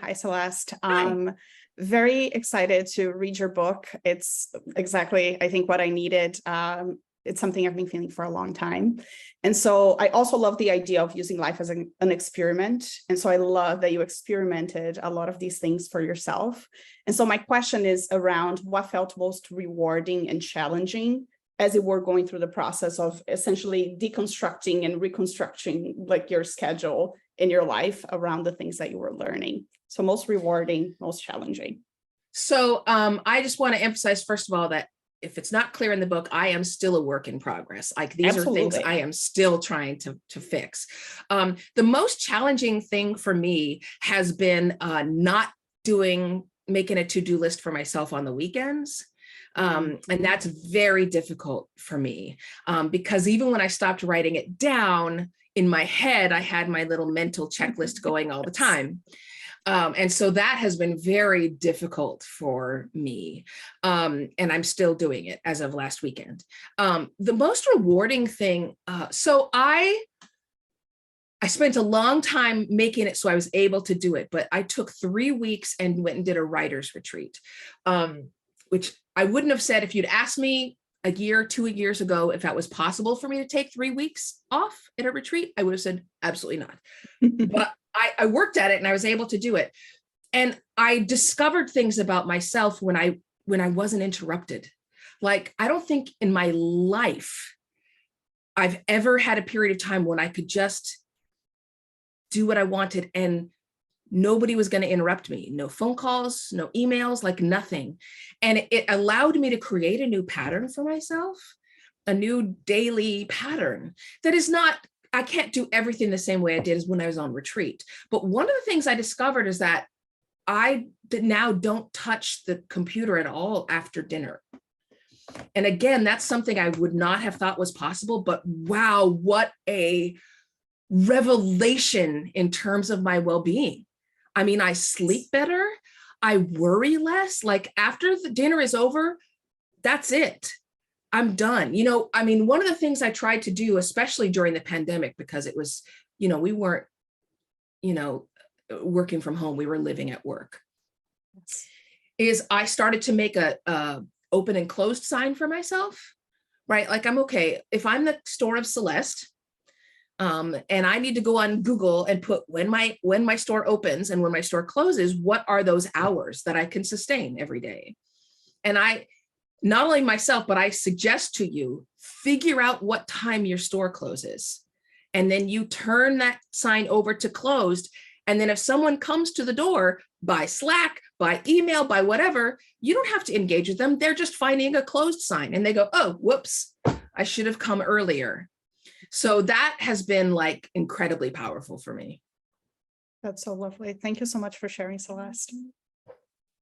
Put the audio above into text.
Hi, Celeste. Hi. Very excited to read your book. It's exactly, I think, what I needed. It's something I've been feeling for a long time. And so I also love the idea of using life as an experiment. And so I love that you experimented a lot of these things for yourself. And so my question is around what felt most rewarding and challenging as you were going through the process of essentially deconstructing and reconstructing like your schedule in your life around the things that you were learning. So most rewarding, most challenging. So I just want to emphasize, first of all, that if it's not clear in the book, I am still a work in progress. Like these are things Absolutely. I am still trying to fix. The most challenging thing for me has been not making a to-do list for myself on the weekends. And that's very difficult for me because even when I stopped writing it down in my head, I had my little mental checklist going all the time. And so that has been very difficult for me. And I'm still doing it as of last weekend. The most rewarding thing, so I spent a long time making it so I was able to do it, but I took 3 weeks and went and did a writer's retreat, which I wouldn't have said if you'd asked me a year, 2 years ago, if that was possible for me to take 3 weeks off at a retreat, I would have said, absolutely not. But I worked at it and I was able to do it. And I discovered things about myself when I wasn't interrupted. Like, I don't think in my life I've ever had a period of time when I could just do what I wanted and nobody was going to interrupt me. No phone calls, no emails, like nothing. And it allowed me to create a new pattern for myself, a new daily pattern that is not, I can't do everything the same way I did as when I was on retreat. But one of the things I discovered is that I now don't touch the computer at all after dinner. And again, that's something I would not have thought was possible, but wow, what a revelation in terms of my well-being. I mean, I sleep better, I worry less. Like after the dinner is over, that's it. I'm done. You know, I mean, one of the things I tried to do, especially during the pandemic, because it was, we weren't, working from home, we were living at work, is I started to make a open and closed sign for myself, right? Like I'm okay. If I'm the store of Celeste, and I need to go on Google and put when my store opens and when my store closes, what are those hours that I can sustain every day? And I, not only myself, but I suggest to you, figure out what time your store closes. And then you turn that sign over to closed. And then if someone comes to the door by Slack, by email, by whatever, you don't have to engage with them. They're just finding a closed sign and they go, oh, whoops, I should have come earlier. So that has been like incredibly powerful for me. That's so lovely. Thank you so much for sharing, Celeste.